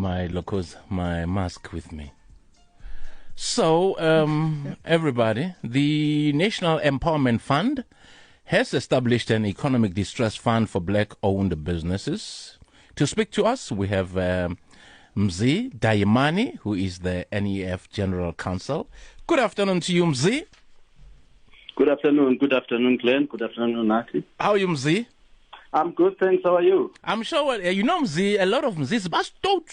my mask with me. So, everybody, the National Empowerment Fund has established an economic distress fund for black-owned businesses. To speak to us, we have Mziwabantu Dayimani, who is the NEF General Counsel. Good afternoon to you, Mzi. Good afternoon, Glenn. Good afternoon, Nati. How are you, Mzi? I'm good, thanks. How are you? I'm sure, you know, Mzi, a lot of Mzis, but stoke.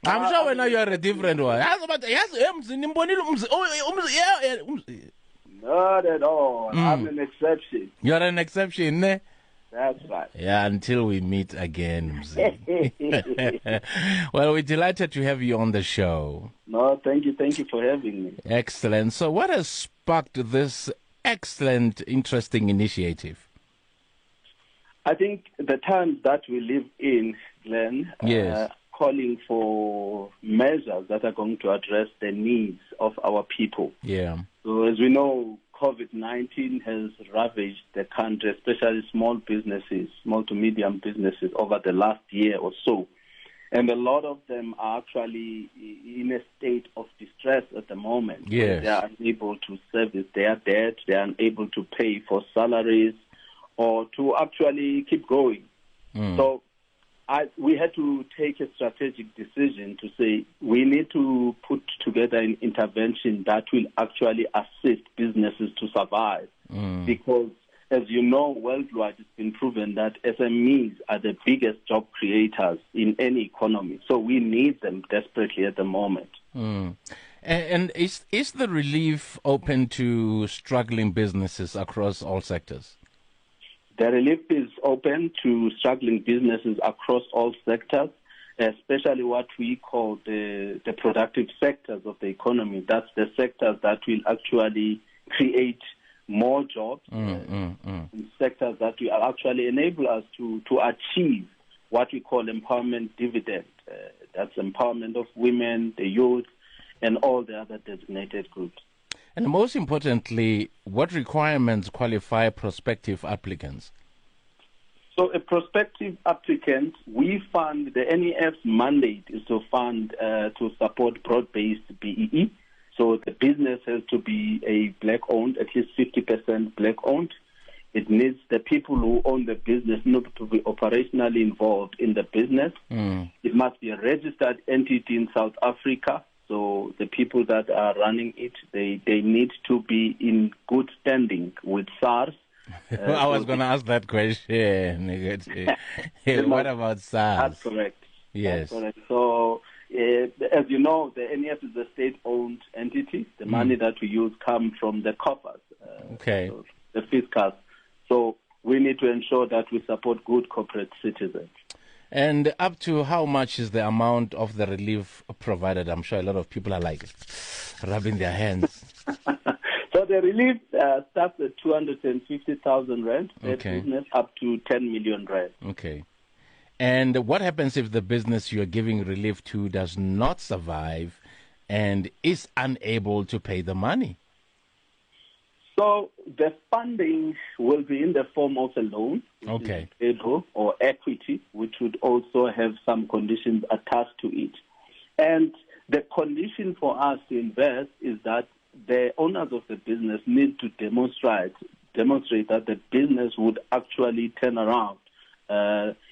I'm sure now you're a different one. Not at all. I'm an exception. You're an exception, ne? That's right. Yeah, until we meet again, Mzi. Well, we're delighted to have you on the show. No, thank you. Thank you for having me. Excellent. So what has sparked this excellent, interesting initiative? I think the times that we live in, Glenn, yes. Calling for measures that are going to address the needs of our people. Yeah. So as we know, COVID-19 has ravaged the country, especially small businesses, small to medium businesses over the last year or so. And a lot of them are actually in a state of distress at the moment. Yes. They are unable to service their debt, they are unable to pay for salaries or to actually keep going. So we had to take a strategic decision to say we need to put together an intervention that will actually assist businesses to survive. Because, as you know, worldwide it's been proven that SMEs are the biggest job creators in any economy. So we need them desperately at the moment. And is the relief open to struggling businesses across all sectors? The relief is open to struggling businesses across all sectors, especially what we call the productive sectors of the economy. That's the sectors that will actually create more jobs, sectors that will actually enable us to achieve what we call empowerment dividend. That's empowerment of women, the youth, and all the other designated groups. And most importantly, what requirements qualify prospective applicants? So a prospective applicant, we fund, the NEF's mandate is to fund, to support broad-based BEE. So the business has to be a black-owned, at least 50% black-owned. It needs the people who own the business not to be operationally involved in the business. It must be a registered entity in South Africa. So the people that are running it, they need to be in good standing with SARS. I was going to ask that question. What about SARS? That's correct. Yes. That's correct. So, as you know, the NEF is a state-owned entity. The money that we use comes from the coffers, so the fiscus. So we need to ensure that we support good corporate citizens. And up to how much is the amount of the relief provided? I'm sure a lot of people are like rubbing their hands. So the relief starts at 250,000 rand, business up to 10 million rand. Okay. And what happens if the business you're giving relief to does not survive and is unable to pay the money? So the funding will be in the form of a loan, or equity, which would also have some conditions attached to it. And the condition for us to invest is that the owners of the business need to demonstrate that the business would actually turn around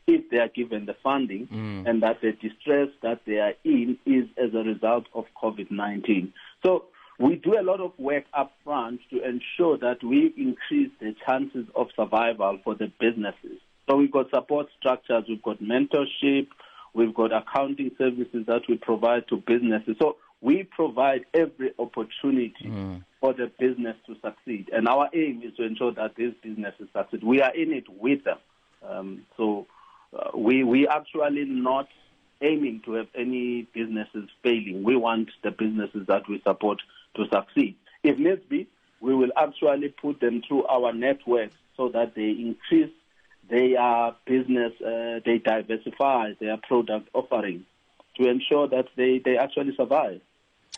if they are given the funding, and that the distress that they are in is as a result of COVID-19. So we do a lot of work up front to ensure that we increase the chances of survival for the businesses. So we've got support structures, we've got mentorship, we've got accounting services that we provide to businesses. So we provide every opportunity for the business to succeed. And our aim is to ensure that these businesses succeed. We are in it with them. We actually not aiming to have any businesses failing. We want the businesses that we support to succeed. If needs be, we will actually put them through our networks so that they increase their business, they diversify their product offering to ensure that they actually survive.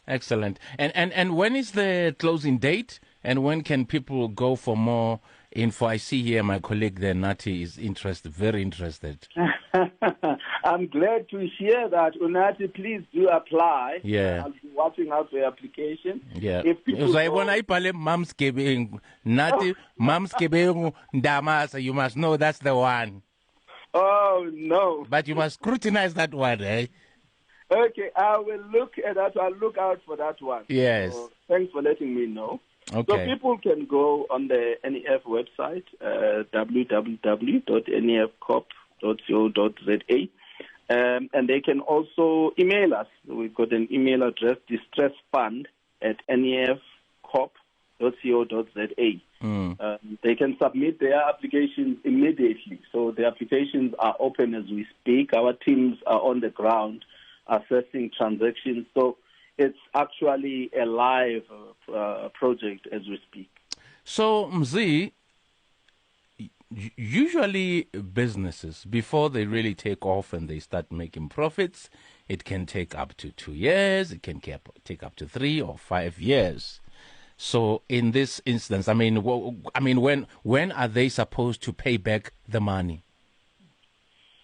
Excellent. And when is the closing date? And when can people go for more info. I see here my colleague there, Nati, is interested, very interested. I'm glad to hear that. Unati, please do apply. Yeah. I'll be watching out for your application. Yeah. If people Nati, Ndamasa, you must know that's the one. Oh, no. But you must scrutinize that one, eh? Okay, I will look at that. I'll look out for that one. Yes. So, thanks for letting me know. Okay. So people can go on the NEF website, www.nefcorp.co.za, and they can also email us. We've got an email address, distressfund@nefcorp.co.za. They can submit their applications immediately. So the applications are open as we speak. Our teams are on the ground assessing transactions. So it's actually a live project as we speak. So, Mzi, usually businesses, before they really take off and they start making profits, it can take up to 2 years, it can take up to 3 or 5 years. So in this instance, when are they supposed to pay back the money?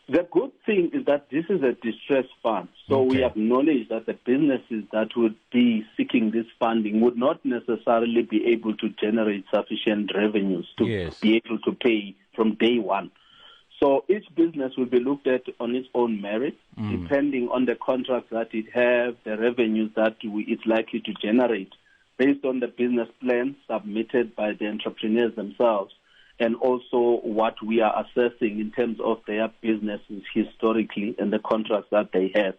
The good thing is that this is a distress fund. So we acknowledge that the businesses that would be seeking this funding would not necessarily be able to generate sufficient revenues to be able to pay from day one. So each business will be looked at on its own merit, depending on the contracts that it has, the revenues that it's likely to generate, based on the business plan submitted by the entrepreneurs themselves, and also what we are assessing in terms of their businesses historically and the contracts that they have.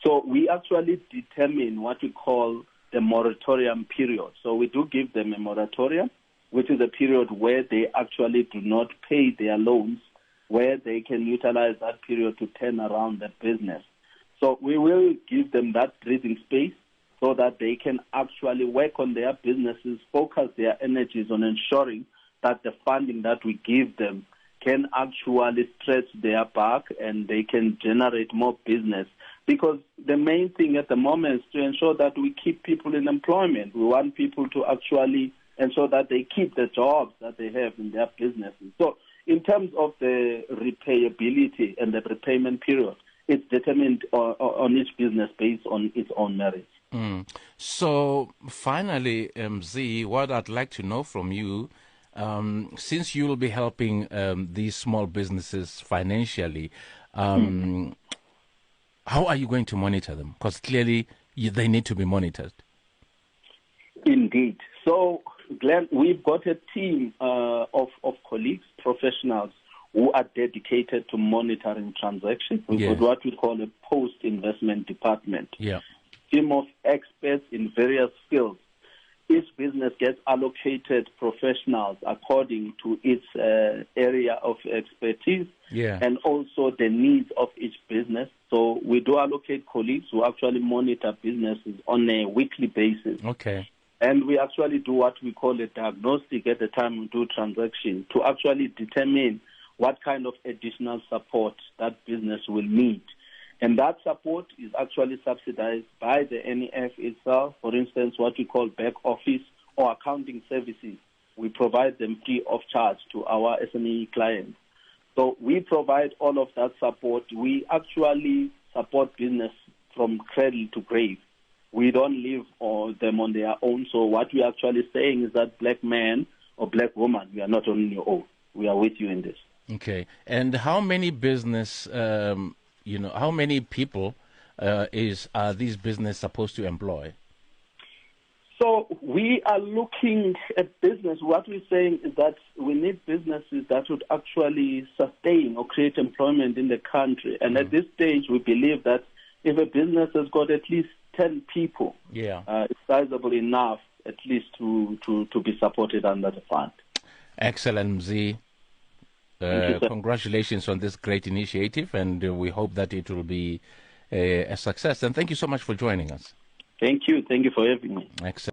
So we actually determine what we call the moratorium period. So we do give them a moratorium, which is a period where they actually do not pay their loans, where they can utilize that period to turn around their business. So we will give them that breathing space so that they can actually work on their businesses, focus their energies on ensuring that the funding that we give them can actually stretch their back and they can generate more business. Because the main thing at the moment is to ensure that we keep people in employment. We want people to actually ensure that they keep the jobs that they have in their businesses. So in terms of the repayability and the repayment period, it's determined on each business based on its own merits. So finally, Mzi, what I'd like to know from you, since you will be helping these small businesses financially, how are you going to monitor them? Because clearly they need to be monitored. Indeed. So, Glenn, we've got a team of colleagues, professionals, who are dedicated to monitoring transactions. We've got what we call a post-investment department. Team of experts in various fields. Each business gets allocated professionals according to its area of expertise and also the needs of each business. So we do allocate colleagues who actually monitor businesses on a weekly basis. And we actually do what we call a diagnostic at the time we do transactions to actually determine what kind of additional support that business will need. And that support is actually subsidized by the NEF itself. For instance, what we call back office or accounting services. We provide them free of charge to our SME clients. So we provide all of that support. We actually support business from cradle to grave. We don't leave them on their own. So what we're actually saying is that black man or black woman, we are not on your own. We are with you in this. Okay. And how many how many people are these business supposed to employ? So we are looking at business. What we're saying is that we need businesses that would actually sustain or create employment in the country. And at this stage, we believe that if a business has got at least 10 people, it's sizable enough at least to be supported under the fund. Excellent, Mzi. Congratulations on this great initiative, and we hope that it will be a success. And thank you so much for joining us. Thank you. Thank you for having me. Excellent.